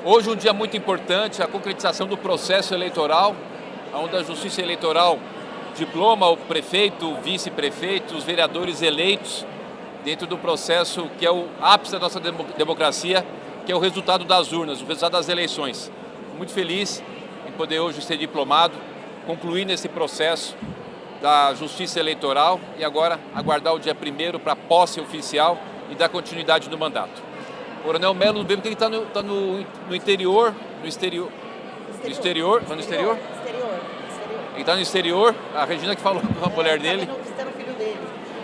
Hoje um dia muito importante, a concretização do processo eleitoral, onde a Justiça Eleitoral diploma o prefeito, o vice-prefeito, os vereadores eleitos dentro do processo que é o ápice da nossa democracia, que é o resultado das urnas, o resultado das eleições. Muito feliz em poder hoje ser diplomado, concluir nesse processo da Justiça Eleitoral e agora aguardar o dia 1º para a posse oficial e dar continuidade no mandato. O Coronel Melo, bem porque ele está no exterior. Ele está no exterior, a Regina que falou com a mulher dele. Está visitando o filho dele.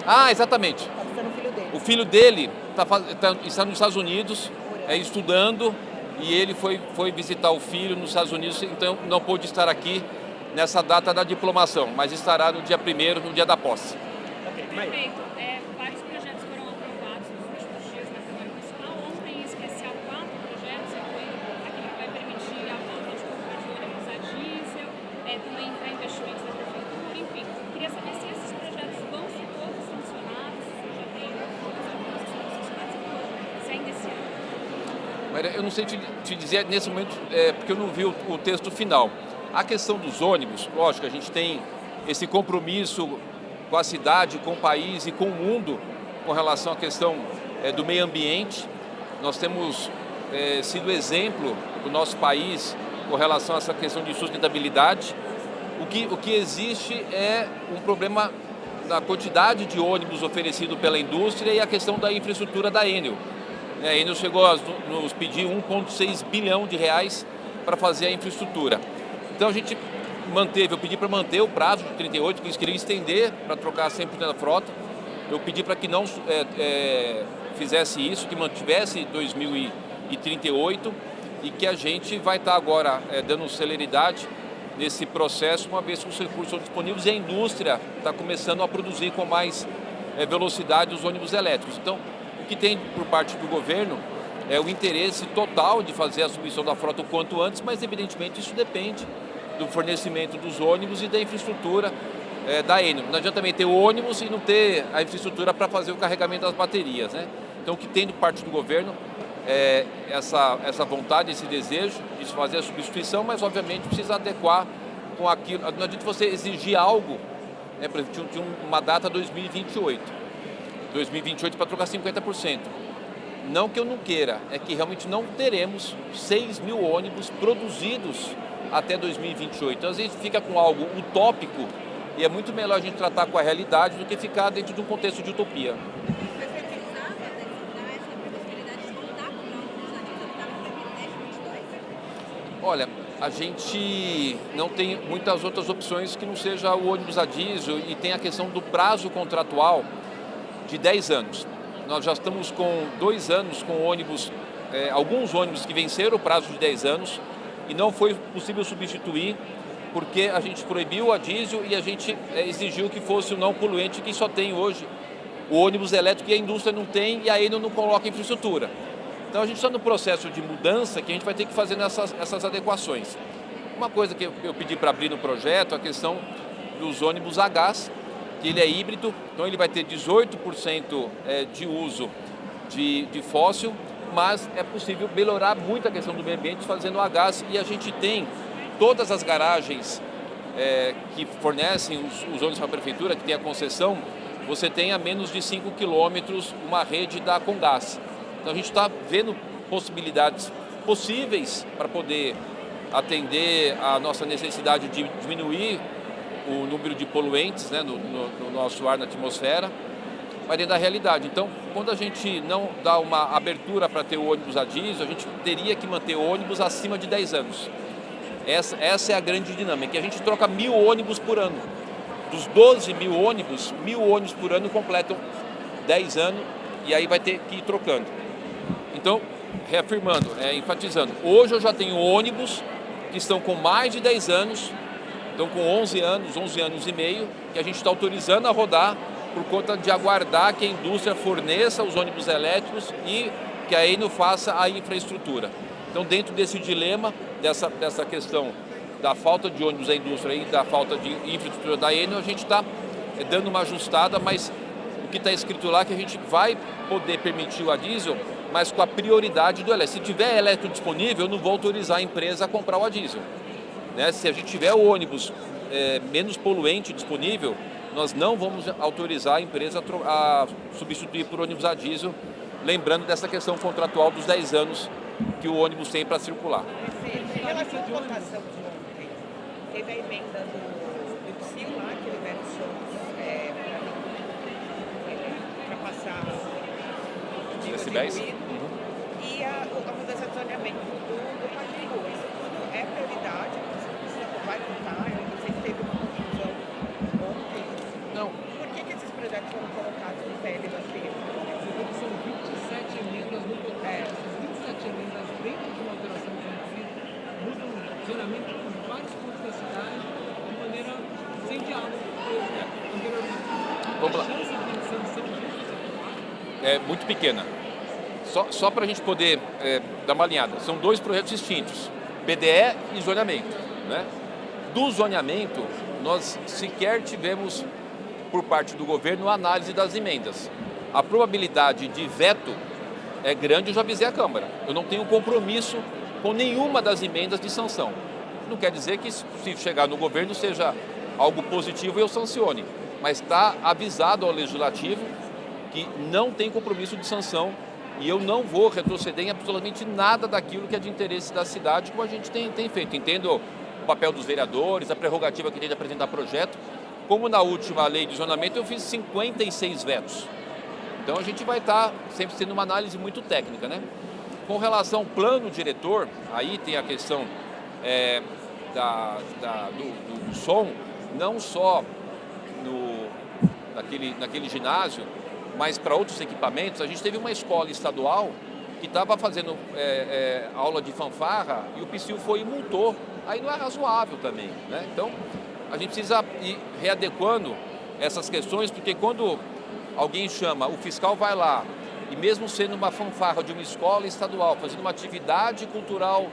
Ah, exatamente. Está visitando o filho dele. O filho dele está nos Estados Unidos, estudando, e ele foi visitar o filho nos Estados Unidos, então não pôde estar aqui nessa data da diplomação, mas estará no dia 1º, no dia da posse. Perfeito. Vários projetos foram aprovados nos últimos dias na Câmara Municipal. Ontem, em especial, 4 projetos, incluindo aquele que vai permitir a volta de compra de ônibus a diesel, também para investimentos da Prefeitura, enfim. Queria saber se esses projetos vão ser todos sancionados, se já tem alguns que serão sancionados, se ainda esse ano. Mas eu não sei te dizer nesse momento, porque eu não vi o texto final. A questão dos ônibus, lógico, a gente tem esse compromisso com a cidade, com o país e com o mundo com relação à questão do meio ambiente. Nós temos sido exemplo do nosso país com relação a essa questão de sustentabilidade. O que existe é um problema da quantidade de ônibus oferecido pela indústria e a questão da infraestrutura da Enel. A Enel chegou a nos pedir 1,6 bilhão de reais para fazer a infraestrutura. Então a gente eu pedi para manter o prazo de 38, que eles queriam estender para trocar 100% da frota. Eu pedi para que não fizesse isso, que mantivesse 2038 e que a gente vai estar agora dando celeridade nesse processo, uma vez que os recursos são disponíveis e a indústria está começando a produzir com mais velocidade os ônibus elétricos. Então, o que tem por parte do governo é o interesse total de fazer a substituição da frota o quanto antes, mas evidentemente isso depende do fornecimento dos ônibus e da infraestrutura da Enel. Não adianta também ter o ônibus e não ter a infraestrutura para fazer o carregamento das baterias, né? Então, o que tem de parte do governo é essa vontade, esse desejo de se fazer a substituição, mas obviamente precisa adequar com aquilo. Não adianta você exigir algo, por exemplo, tinha uma data 2028 para trocar 50%. Não que eu não queira, é que realmente não teremos 6 mil ônibus produzidos até 2028. Então, às vezes fica com algo utópico e é muito melhor a gente tratar com a realidade do que ficar dentro de um contexto de utopia. Foi flexibilizado até essa possibilidade de voltar a comprar ônibus a diesel que estava previsto desde 2022? Olha, a gente não tem muitas outras opções que não seja o ônibus a diesel e tem a questão do prazo contratual de 10 anos. Nós já estamos com 2 anos com ônibus, alguns ônibus que venceram o prazo de 10 anos e não foi possível substituir porque a gente proibiu a diesel e a gente exigiu que fosse o não poluente que só tem hoje o ônibus elétrico e a indústria não tem e a Enel não coloca infraestrutura. Então a gente está no processo de mudança que a gente vai ter que fazer essas adequações. Uma coisa que eu pedi para abrir no projeto é a questão dos ônibus a gás, que ele é híbrido, então ele vai ter 18% de uso de fóssil, mas é possível melhorar muito a questão do meio ambiente fazendo a gás e a gente tem todas as garagens que fornecem os ônibus para a prefeitura, que tem a concessão, você tem a menos de 5 quilômetros uma rede da Comgás. Então a gente está vendo possibilidades possíveis para poder atender a nossa necessidade de diminuir o número de poluentes, né, no nosso ar, na atmosfera, mas dentro da realidade. Então, quando a gente não dá uma abertura para ter o ônibus a diesel, a gente teria que manter o ônibus acima de 10 anos. Essa é a grande dinâmica. A gente troca 1.000 ônibus por ano. Dos 12 mil ônibus, 1.000 ônibus por ano completam 10 anos e aí vai ter que ir trocando. Então, reafirmando, enfatizando, hoje eu já tenho ônibus que estão com mais de 10 anos, estão com 11 anos e meio, que a gente está autorizando a rodar por conta de aguardar que a indústria forneça os ônibus elétricos e que a Enel faça a infraestrutura. Então, dentro desse dilema, dessa questão da falta de ônibus da indústria e da falta de infraestrutura da Enel, a gente está dando uma ajustada, mas o que está escrito lá é que a gente vai poder permitir a diesel mas com a prioridade do elétrico. Se tiver elétrico disponível, eu não vou autorizar a empresa a comprar o a diesel. Né? Se a gente tiver o ônibus menos poluente disponível, nós não vamos autorizar a empresa a substituir por ônibus a diesel, lembrando dessa questão contratual dos 10 anos que o ônibus tem para circular. Em relação à votação de ontem, teve a emenda do PSIL lá, que libera os shows para passar o Decibéis? E a mudança de zoneamento do Parque de Rua. Isso tudo é prioridade, você vai votar, eu sei que teve uma confusão ontem. Não. Por que esses projetos foram colocados no PL da FIA? São 27 emendas no total. Essas 27 emendas dentro de uma alteração conhecida mudam o zonamento em vários pontos da cidade de maneira sem diálogo anteriormente. Vamos lá. A chance de sanção disso ser aprovada É muito pequena. Só para a gente poder dar uma alinhada. São dois projetos distintos, BDE e zoneamento. Né? Do zoneamento, nós sequer tivemos, por parte do governo, a análise das emendas. A probabilidade de veto é grande, eu já avisei a Câmara. Eu não tenho compromisso com nenhuma das emendas de sanção. Não quer dizer que, se chegar no governo, seja algo positivo e eu sancione. Mas está avisado ao Legislativo que não tem compromisso de sanção e eu não vou retroceder em absolutamente nada daquilo que é de interesse da cidade, como a gente tem feito. Entendo o papel dos vereadores, a prerrogativa que tem de apresentar projeto. Como na última lei de zonamento eu fiz 56 vetos. Então a gente vai estar sempre tendo uma análise muito técnica, né? Com relação ao plano diretor, aí tem a questão do som, não só naquele ginásio, mas para outros equipamentos. A gente teve uma escola estadual que estava fazendo aula de fanfarra e o PSIL foi e multou. Aí não é razoável também, né? Então a gente precisa ir readequando essas questões, porque quando alguém chama, o fiscal vai lá, e mesmo sendo uma fanfarra de uma escola estadual, fazendo uma atividade cultural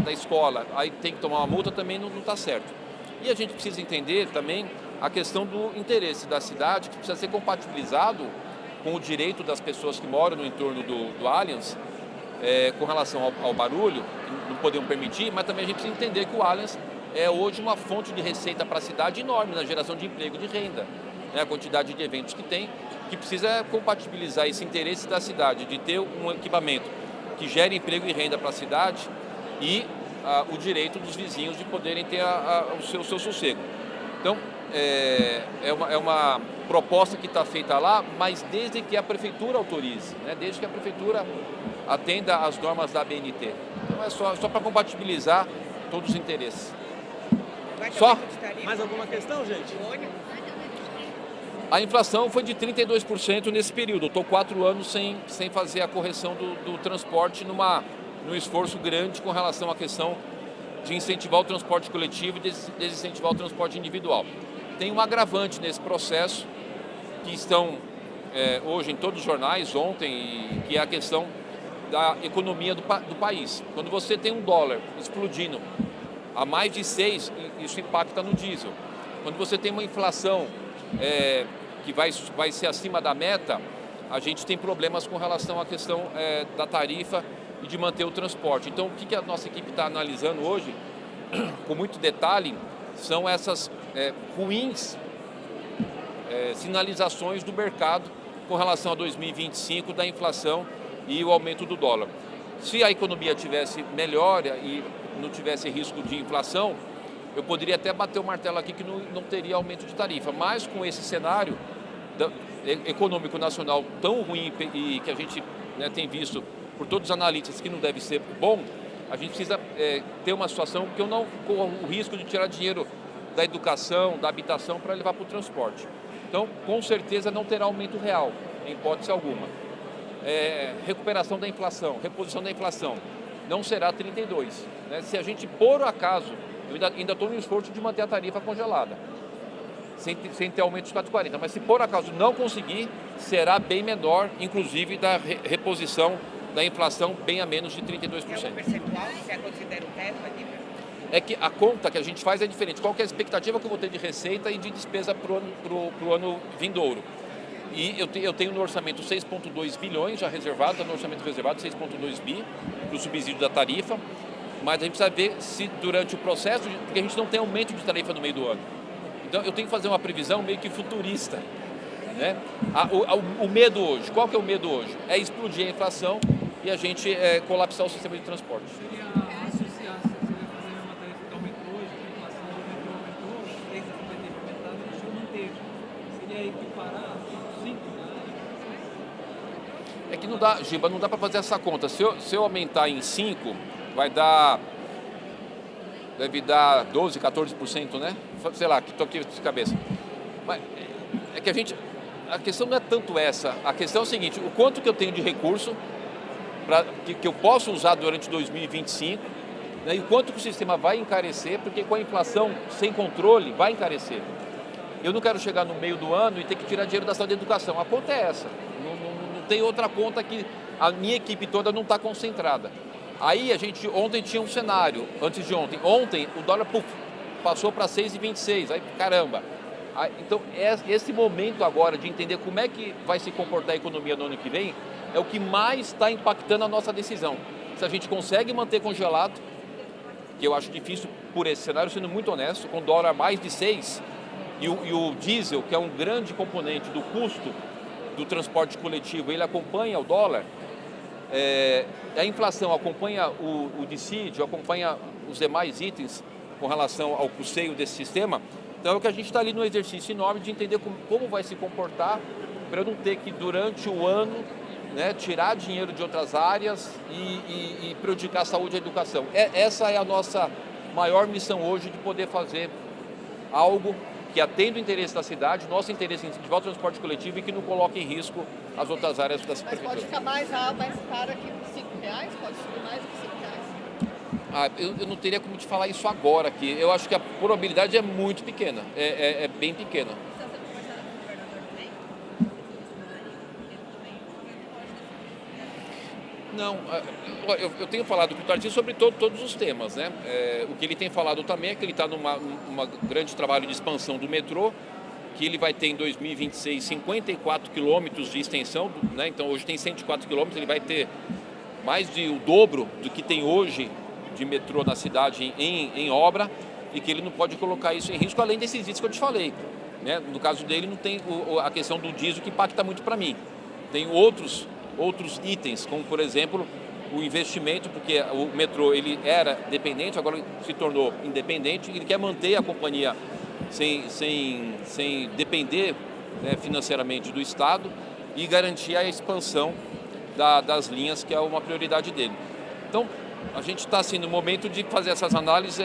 da escola, aí tem que tomar uma multa, também não está certo. E a gente precisa entender também a questão do interesse da cidade, que precisa ser compatibilizado com o direito das pessoas que moram no entorno do Allianz, com relação ao barulho, que não podemos permitir, mas também a gente precisa entender que o Allianz é hoje uma fonte de receita para a cidade enorme na geração de emprego e de renda. Né? A quantidade de eventos que tem, que precisa compatibilizar esse interesse da cidade de ter um equipamento que gere emprego e renda para a cidade e o direito dos vizinhos de poderem ter o seu sossego. Então, é uma proposta que está feita lá, mas desde que a prefeitura autorize, né? Desde que a prefeitura atenda às normas da ABNT. Então é só para compatibilizar todos os interesses. Só? Mais alguma questão, gente? A inflação foi de 32% nesse período. Eu estou 4 anos sem fazer a correção do transporte num esforço grande com relação à questão de incentivar o transporte coletivo e desincentivar o transporte individual. Tem um agravante nesse processo, que estão hoje em todos os jornais, ontem, que é a questão da economia do país. Quando você tem um dólar explodindo a mais de 6, isso impacta no diesel. Quando você tem uma inflação que vai ser acima da meta, a gente tem problemas com relação à questão da tarifa e de manter o transporte. Então, o que a nossa equipe está analisando hoje, com muito detalhe, são essas ruins sinalizações do mercado com relação a 2025, da inflação e o aumento do dólar. Se a economia tivesse melhor e não tivesse risco de inflação, eu poderia até bater o martelo aqui que não teria aumento de tarifa, mas com esse cenário econômico nacional tão ruim e que a gente tem visto por todos os analistas que não deve ser bom, a gente precisa ter uma situação que eu não corro o risco de tirar dinheiro da educação, da habitação para levar para o transporte. Então, com certeza não terá aumento real, em hipótese alguma. Recuperação da inflação, reposição da inflação, não será 32. Né? Se a gente, por acaso, eu ainda estou no esforço de manter a tarifa congelada, sem ter aumento de 4,40, mas se por acaso não conseguir, será bem menor, inclusive da reposição da inflação bem a menos de 32%. É um percentual que você considera o teto aqui? É que a conta que a gente faz é diferente. Qual que é a expectativa que eu vou ter de receita e de despesa para o ano vindouro? E eu tenho no orçamento 6,2 bilhões já reservado, está no orçamento reservado 6,2 bi para o subsídio da tarifa, mas a gente precisa ver se durante o processo, porque a gente não tem aumento de tarifa no meio do ano. Então eu tenho que fazer uma previsão meio que futurista. Né? O medo hoje, qual que é o medo hoje? É explodir a inflação e a gente colapsar o sistema de transporte. Seria associar, seria fazer a mesma tarifa que aumentou hoje, que a inflação do metrô aumentou, desde a teve aumentado e o senhor manteve. Seria equiparar 5 reais? É que não dá, Giba, não dá para fazer essa conta. Se eu aumentar em 5, deve dar 12, 14%, né? Sei lá, que estou aqui de cabeça. Mas é que a questão não é tanto essa. A questão é o seguinte, o quanto que eu tenho de recurso que eu posso usar durante 2025, né, e o quanto que o sistema vai encarecer, porque com a inflação sem controle vai encarecer. Eu não quero chegar no meio do ano e ter que tirar dinheiro da saúde e educação. A conta é essa. Não tem outra conta que a minha equipe toda não está concentrada. Aí ontem tinha um cenário, antes de ontem. Ontem o dólar passou para 6,26. Aí caramba. Então esse momento agora de entender como é que vai se comportar a economia no ano que vem é o que mais está impactando a nossa decisão. Se a gente consegue manter congelado, que eu acho difícil por esse cenário, sendo muito honesto, com dólar mais de 6 e o diesel, que é um grande componente do custo do transporte coletivo, ele acompanha o dólar, a inflação acompanha o dissídio, acompanha os demais itens com relação ao custeio desse sistema. Então é o que a gente está ali no exercício enorme de entender como vai se comportar para eu não ter que durante o ano, né, tirar dinheiro de outras áreas e prejudicar a saúde e a educação. Essa é a nossa maior missão hoje, de poder fazer algo que atenda o interesse da cidade, nosso interesse em incentivar o transporte coletivo e que não coloque em risco as outras áreas da Mas prefeitura. pode ficar mais cara que R$5? Pode subir mais do que R$5? Eu não teria como te falar isso agora aqui. Eu acho que a probabilidade é muito pequena, é bem pequena. Está sendo conversado com o governador também? Ele também pode decidir. Não, eu tenho falado com o Tarcísio sobre todos os temas, né? O que ele tem falado também é que ele está num grande trabalho de expansão do metrô, que ele vai ter em 2026 54 quilômetros de extensão, né? Então hoje tem 104 quilômetros, ele vai ter mais o dobro do que tem hoje de metrô na cidade em obra, e que ele não pode colocar isso em risco, além desses itens que eu te falei, né? No caso dele não tem a questão do diesel, que impacta muito para mim. Tem outros itens, como por exemplo o investimento, porque o metrô ele era dependente, agora se tornou independente, e ele quer manter a companhia sem depender, né, financeiramente do Estado, e garantir a expansão das linhas, que é uma prioridade dele. Então a gente está assim no momento de fazer essas análises.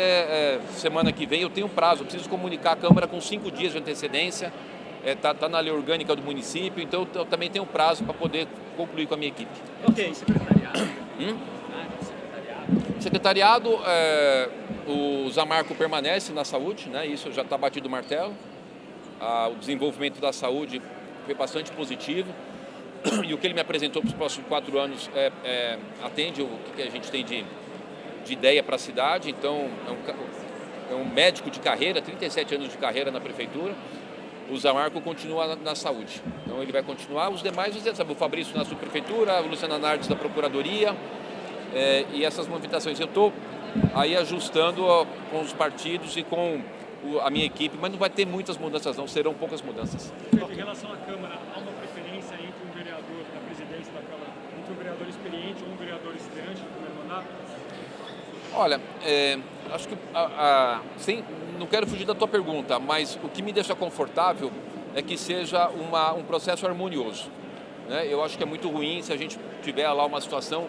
Semana que vem eu tenho prazo, eu preciso comunicar a Câmara com 5 dias de antecedência. Tá na lei orgânica do município, então eu também tenho prazo para poder concluir com a minha equipe. Ok. Secretariado, o Zamarco permanece na saúde, né? Isso já está batido o martelo. O desenvolvimento da saúde foi bastante positivo, e o que ele me apresentou para os próximos 4 anos atende o que a gente tem de ideia para a cidade. Então é um médico de carreira, 37 anos de carreira na prefeitura. O Zamarco continua na saúde, então ele vai continuar. Os demais, você sabe, o Fabrício na subprefeitura, o Luciana Nardes da Procuradoria, e essas movimentações. Eu estou aí ajustando com os partidos e com a minha equipe, mas não vai ter muitas mudanças não, serão poucas mudanças. Em relação à Câmara, há uma preferência entre um vereador da presidência da Câmara, entre um vereador experiente ou um vereador estreante no primeiro mandato? Olha, acho que não quero fugir da tua pergunta, mas o que me deixa confortável é que seja um processo harmonioso, né? Eu acho que é muito ruim se a gente tiver lá uma situação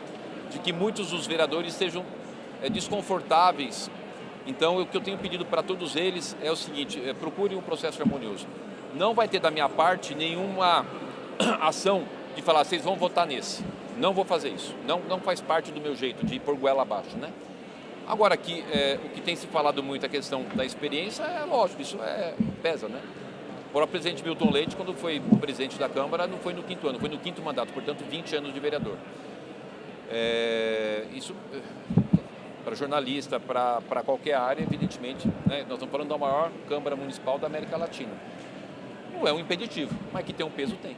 de que muitos dos vereadores estejam desconfortáveis. Então, o que eu tenho pedido para todos eles é o seguinte: procure um processo harmonioso. Não vai ter da minha parte nenhuma ação de falar, vocês vão votar nesse. Não vou fazer isso. Não faz parte do meu jeito de ir por goela abaixo, né? Agora, aqui, o que tem se falado muito, a questão da experiência, é lógico, isso pesa, né? O próprio presidente Milton Leite, quando foi presidente da Câmara, não foi no 5º ano, foi no 5º mandato, portanto 20 anos de vereador. Isso, para jornalista, para qualquer área, evidentemente, né? Nós estamos falando da maior Câmara Municipal da América Latina. não é um impeditivo, mas que tem um peso, tem.